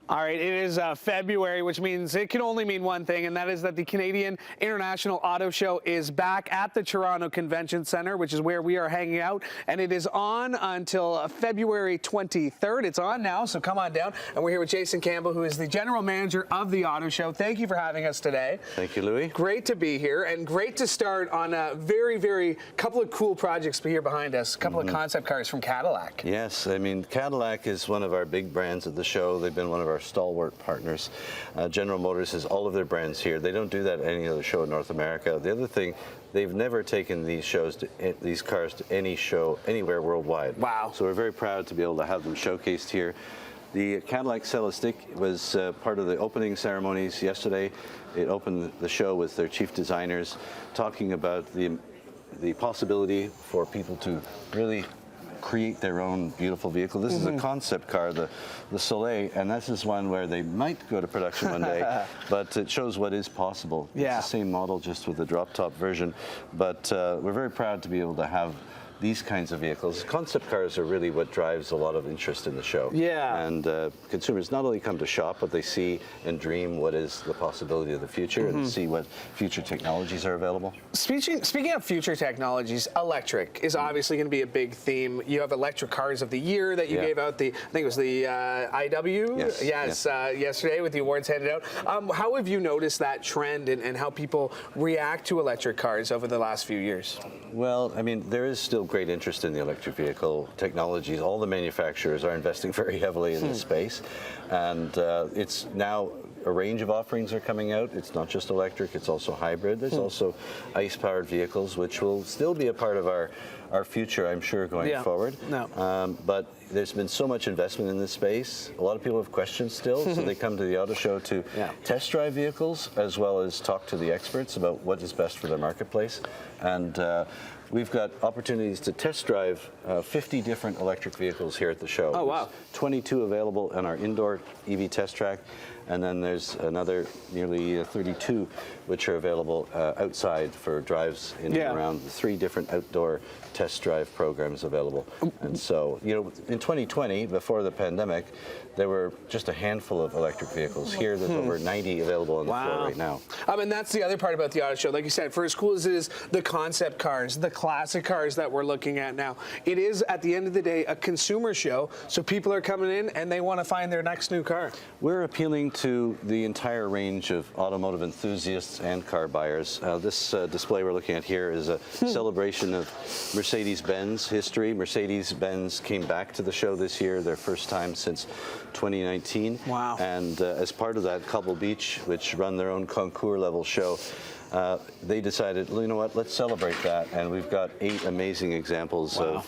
All right, it is February, which means it can only mean one thing, and that is that the Canadian International Auto Show is back at the Toronto Convention Centre, which is where we are hanging out, and it is on until February 23rd. It's on now, so come on down. And we're here with Jason Campbell, who is the general manager of the Auto Show. Thank you for having us today. Thank you, Louie. Great to be here, and great to start on a very couple of cool projects here behind us, a couple of concept cars from Cadillac. Yes, I mean, Cadillac is one of our big brands at the show. They've been one of our stalwart partners. General Motors has all of their brands here. They don't do that at any other show in North America. The other thing, they've never taken these cars to any show anywhere worldwide. Wow. So we're very proud to be able to have them showcased here. The Cadillac Celestiq was part of the opening ceremonies yesterday. It opened the show with their chief designers talking about the possibility for people to really create their own beautiful vehicle. This is a concept car, the Soleil, and this is one where they might go to production one day, but it shows what is possible. Yeah. It's the same model, just with a drop-top version, but we're very proud to be able to have these kinds of vehicles. Concept cars are really what drives a lot of interest in the show. Yeah. And consumers not only come to shop, but they see and dream what is the possibility of the future and see what future technologies are available. Speaking of future technologies, electric is obviously going to be a big theme. You have electric cars of the year that you gave out, I think it was the IW, yesterday with the awards handed out. How have you noticed that trend and how people react to electric cars over the last few years? Well, I mean, there is still great interest in the electric vehicle technologies. All the manufacturers are investing very heavily in this space, and it's now a range of offerings are coming out. It's not just electric, it's also hybrid. There's also ICE-powered vehicles, which will still be a part of our future, I'm sure, going forward. But there's been so much investment in this space. A lot of people have questions still, so they come to the auto show to test drive vehicles, as well as talk to the experts about what is best for their marketplace. And we've got opportunities to test drive 50 different electric vehicles here at the show. Oh, wow. There's 22 available in our indoor EV test track, and then there's another nearly 32 which are available outside for drives in and around the 3 different outdoor test drive programs available. And so, you know, in 2020, before the pandemic, there were just a handful of electric vehicles. Here, there's over 90 available on the floor right now. And that's the other part about the auto show. Like you said, for as cool as it is, the concept cars, the classic cars that we're looking at now, it is, at the end of the day, a consumer show. So people are coming in and they want to find their next new car. We're appealing to the entire range of automotive enthusiasts and car buyers. This display we're looking at here is a celebration of Mercedes-Benz history. Mercedes-Benz came back to the show this year, their first time since 2019. Wow. And as part of that, Cobble Beach, which run their own concours level show, they decided, well, you know what, let's celebrate that. And we've got 8 amazing examples of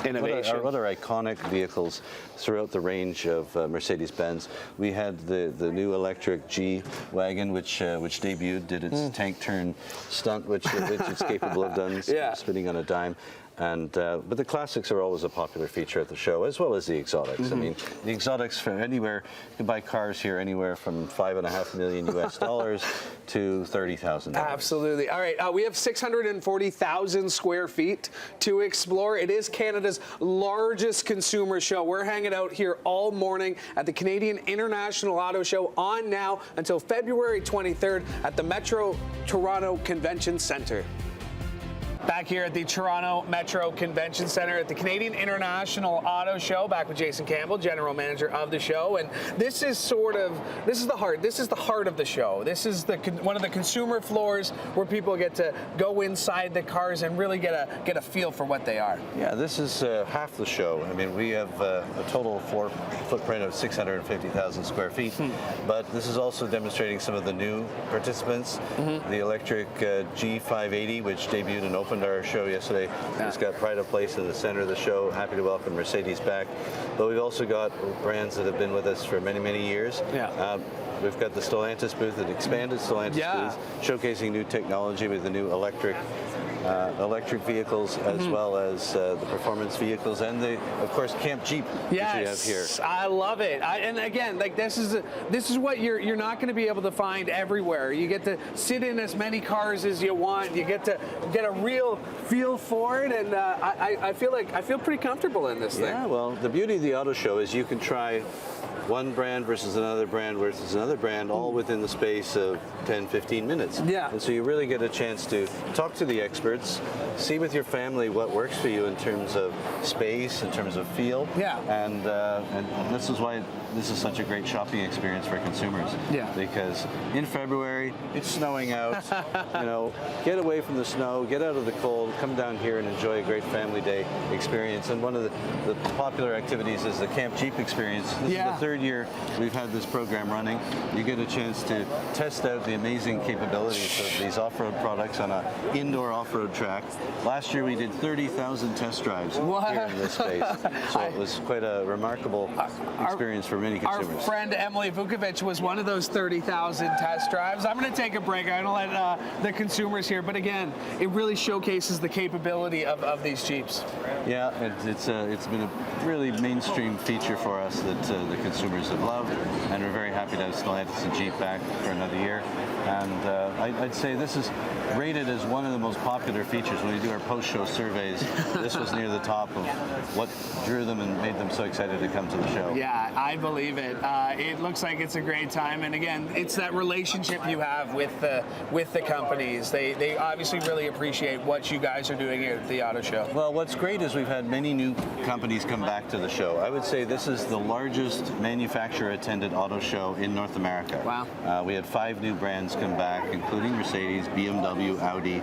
innovation. What are iconic vehicles throughout the range of Mercedes-Benz. We had the new electric G-Wagon, which debuted, did its tank turn stunt, which it's capable of done, spinning on a dime. And but the classics are always a popular feature at the show, as well as the exotics. I mean, the exotics from anywhere, you can buy cars here anywhere from $5.5 million US to $30,000. Absolutely. All right, we have 640,000 square feet to explore. It is Canada's largest consumer show. We're hanging out here all morning at the Canadian International Auto Show, on now until February 23rd at the Metro Toronto Convention Centre. Back here at the Toronto Metro Convention Centre at the Canadian International Auto Show, back with Jason Campbell, general manager of the show. And this is the heart of the show. This is one of the consumer floors where people get to go inside the cars and really get a feel for what they are. Yeah, this is half the show. I mean, we have a total floor footprint of 650,000 square feet, but this is also demonstrating some of the new participants. The electric G580, which debuted and opened our show yesterday. It's got pride of place in the center of the show. Happy to welcome Mercedes back. But we've also got brands that have been with us for many, many years. We've got the Stellantis booth, an expanded Stellantis booth, showcasing new technology with the new electric vehicles, as well as the performance vehicles, and of course, Camp Jeep, which we have here. I love it. And again, like this is what you're not going to be able to find everywhere. You get to sit in as many cars as you want. You get to get a real feel for it, and I feel pretty comfortable in this thing. Yeah, well, the beauty of the auto show is you can try one brand versus another brand versus another brand, all within the space of 10, 15 minutes. Yeah. And so you really get a chance to talk to the experts, see with your family what works for you in terms of space, in terms of feel. Yeah. And this is why this is such a great shopping experience for consumers. Yeah. Because in February, it's snowing out. Get away from the snow, get out of the cold, come down here and enjoy a great family day experience. And one of the popular activities is the Camp Jeep experience. This is the third year we've had this program running. You get a chance to test out the amazing capabilities of these off-road products on an indoor off-road track. Last year we did 30,000 test drives here in this space. So it was quite a remarkable experience for many consumers. Our friend Emily Vukovic was one of those 30,000 test drives. I'm going to take a break. I'm going to let the consumers here. But again, it really showcases the capability of these Jeeps. Yeah, it's been a really mainstream feature for us that the consumers have loved, and we're very happy to have Stellantis and Jeep back for another year. And I'd say this is rated as one of the most popular features. When we do our post-show surveys, this was near the top of what drew them and made them so excited to come to the show. Yeah, I believe it. It looks like it's a great time, and again, it's that relationship you have with the companies. They obviously really appreciate what you guys are doing here at the auto show. Well, what's great is we've had many new companies come back to the show. I would say this is the largest manufacturer-attended auto show in North America. Wow. We had 5 new brands come back, including Mercedes, BMW, Audi,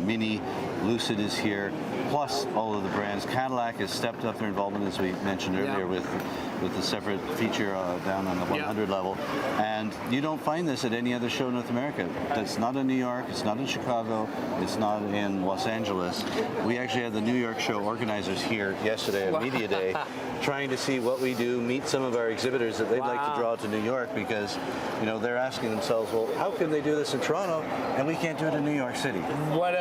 Mini, Lucid is here, plus all of the brands. Cadillac has stepped up their involvement, as we mentioned earlier, with the separate feature down on the 100 level. And you don't find this at any other show in North America. It's not in New York, it's not in Chicago, it's not in Los Angeles. We actually had the New York show organizers here yesterday at Media Day, trying to see what we do, meet some of our exhibitors that they'd like to draw to New York, because they're asking themselves, well, how can they do this in Toronto and we can't do it in New York City? What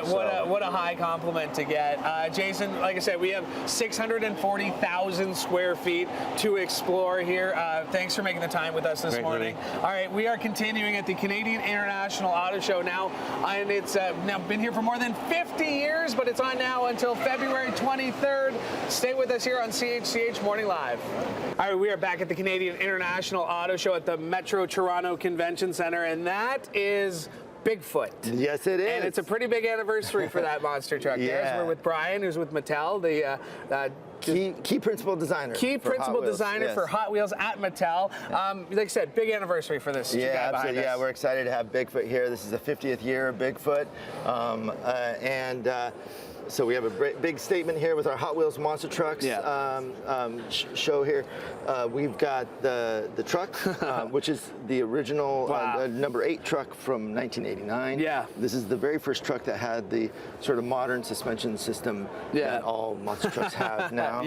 a high compliment to get. Jason, like I said, we have 640,000 square feet to explore here. Thanks for making the time with us this morning. All right, we are continuing at the Canadian International Auto Show now, and it's now been here for more than 50 years, but it's on now until February 23rd. Stay with us here on CHCH Morning Live. All right, we are back at the Canadian International Auto Show at the Metro Toronto Convention Center, and that is Bigfoot. Yes, it is. And it's a pretty big anniversary for that monster truck. Yeah. We're with Brian, who's with Mattel, the key principal designer. For Hot Wheels at Mattel. Like I said, big anniversary for this guy behind absolutely. us. Yeah, we're excited to have Bigfoot here. This is the 50th year of Bigfoot. So we have a big statement here with our Hot Wheels monster trucks show here. We've got the truck, which is the original number 8 truck from 1989. Yeah. This is the very first truck that had the sort of modern suspension system that all monster trucks have now.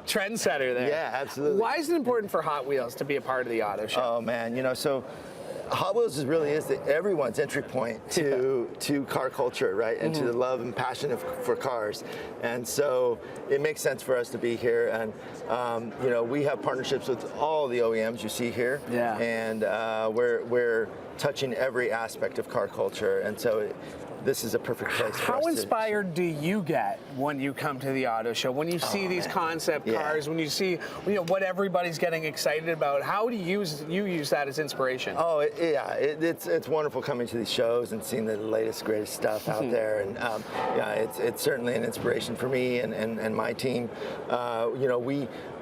Trendsetter there. Yeah, absolutely. Why is it important for Hot Wheels to be a part of the auto show? Oh man, so Hot Wheels really is everyone's entry point to car culture, right? And to the love and passion for cars. And so it makes sense for us to be here. And, we have partnerships with all the OEMs you see here. Yeah. And we're touching every aspect of car culture. And so this is a perfect place for us. How inspired do you get when you come to the auto show? When you see these concept cars, when you see what everybody's getting excited about, how do you use that as inspiration? Oh, it's wonderful coming to these shows and seeing the latest, greatest stuff out there. And it's certainly an inspiration for me and my team.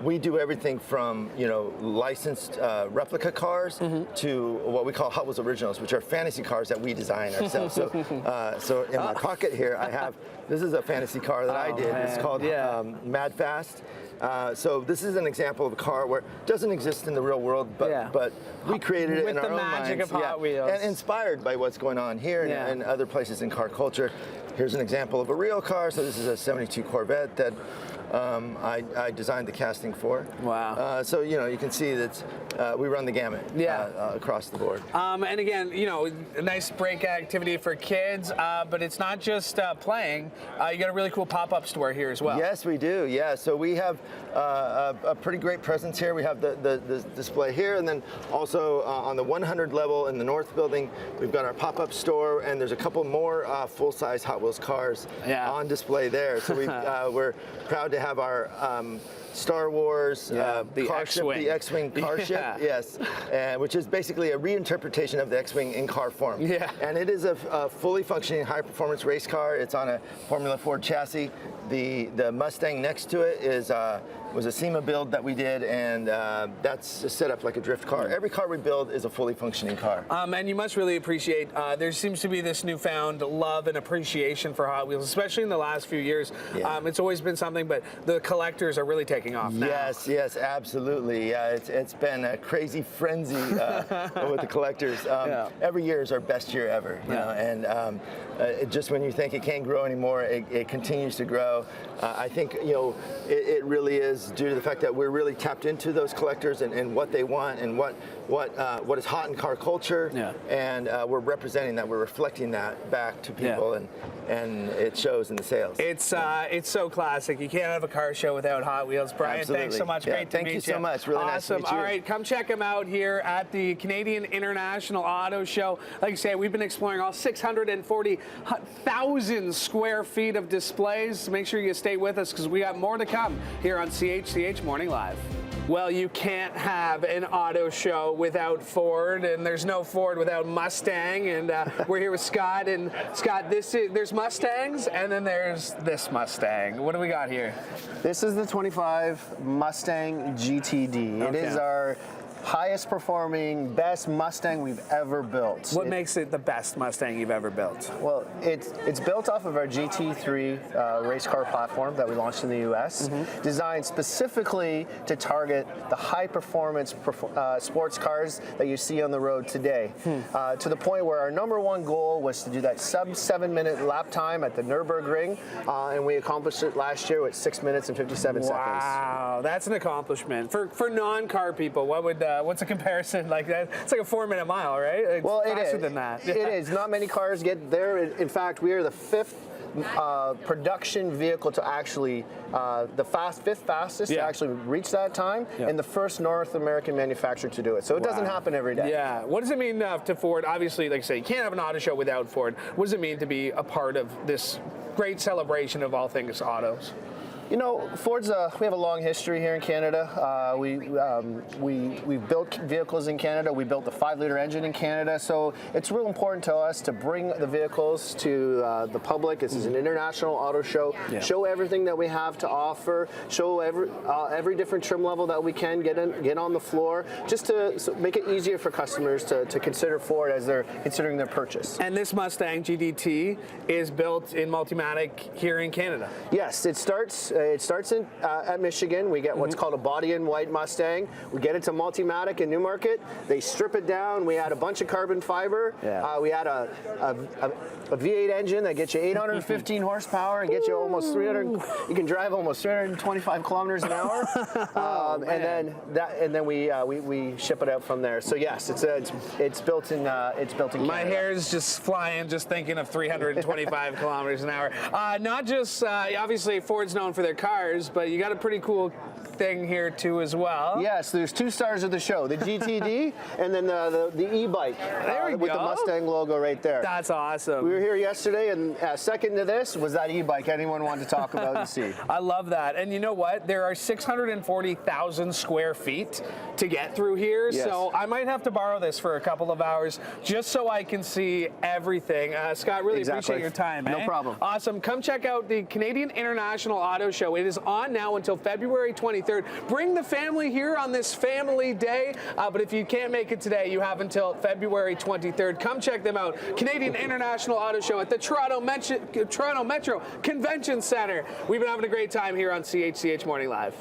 We do everything from licensed replica cars to what we call Hot Wheels Originals, which are fantasy cars that we design ourselves. So in my pocket here, I have, this is a fantasy car that I did. It's called Mad Fast. So this is an example of a car where it doesn't exist in the real world, but we created it in our own minds. With the magic of Hot Wheels. And inspired by what's going on here and other places in car culture. Here's an example of a real car. So this is a 72 Corvette that I designed the casting for. Wow. So you can see that we run the gamut across the board. And again, a nice break activity for kids, but it's not just playing. You got a really cool pop-up store here as well. Yes, we do. Yeah. So we have a pretty great presence here. We have the display here, and then also on the 100 level in the north building, we've got our pop-up store, and there's a couple more full-size Hot Wheels cars on display there. So we're proud to have our Star Wars, the car ship, X-Wing. the X-Wing car ship, yes, which is basically a reinterpretation of the X-Wing in car form. Yeah. And it is a fully functioning high-performance race car. It's on a Formula Ford chassis. The Mustang next to it was a SEMA build that we did, and that's set up like a drift car. Every car we build is a fully functioning car. And you must really appreciate, there seems to be this newfound love and appreciation for Hot Wheels, especially in the last few years. Yeah. It's always been something, but the collectors are really taking off now. Yes, absolutely. Yeah, it's been a crazy frenzy with the collectors. Every year is our best year ever, you know, and just when you think it can't grow anymore, it continues to grow. I think, you know, it really is due to the fact that we're really tapped into those collectors and what they want and what is hot in car culture, and we're representing that, we're reflecting that back to people, and it shows in the sales. It's so classic. You can't have a car show without Hot Wheels. Brian, Absolutely. Thanks so much. Great to meet you. Thank you so much. Really nice to awesome. meet you. All right, come check him out here at the Canadian International Auto Show. Like I say, we've been exploring all 640,000 square feet of displays. Make sure you stay with us because we got more to come here on CHCH Morning Live. Well, you can't have an auto show without Ford, and there's no Ford without Mustang. And we're here with Scott. And Scott, there's Mustangs, and then there's this Mustang. What do we got here? This is the 25 Mustang GTD. It is our highest performing, best Mustang we've ever built. What makes it the best Mustang you've ever built? Well, it's built off of our GT3 race car platform that we launched in the US, designed specifically to target the high performance sports cars that you see on the road today. To the point where our #1 goal was to do that sub 7-minute lap time at the Nürburgring, and we accomplished it last year with 6 minutes and 57 seconds. Wow, that's an accomplishment. For non-car people, what's a comparison like that? It's like a 4-minute mile, right? It's faster than that. It is. Not many cars get there. In fact, we are the 5th production vehicle to actually, the 5th fastest to actually reach that time, and the first North American manufacturer to do it. So it doesn't happen every day. Yeah. What does it mean to Ford? Obviously, like I say, you can't have an auto show without Ford. What does it mean to be a part of this great celebration of all things autos? You know, we have a long history here in Canada. We built vehicles in Canada. We built the 5-liter engine in Canada. So it's real important to us to bring the vehicles to the public. This is an international auto show. Show everything that we have to offer. Show every different trim level that we can get on the floor, just to make it easier for customers to consider Ford as they're considering their purchase. And this Mustang GDT is built in Multimatic here in Canada. Yes, it starts at Michigan. We get what's called a body-in-white Mustang. We get it to Multimatic in Newmarket. They strip it down. We add a bunch of carbon fiber. We add a V8 engine that gets you 815 horsepower and gets you almost 300. You can drive almost 325 kilometers an hour. and then we ship it out from there. So yes, it's built in Canada. My hair is just flying just thinking of 325 kilometers an hour. Not just obviously Ford's known for their cars, but you got a pretty cool thing here too as well. Yes, there's 2 stars of the show, the GTD and then the e-bike with the Mustang logo right there. That's awesome. We were here yesterday, and second to this was that e-bike anyone wanted to talk about and see. I love that. And you know what? There are 640,000 square feet to get through here, so I might have to borrow this for a couple of hours just so I can see everything. Scott, really appreciate your time. No problem. Awesome. Come check out the Canadian International Auto Show. It is on now until February 23rd. Bring the family here on this family day, but if you can't make it today, you have until February 23rd. Come check them out. Canadian International Auto Show at the Toronto Metro Convention Center. We've been having a great time here on CHCH Morning Live.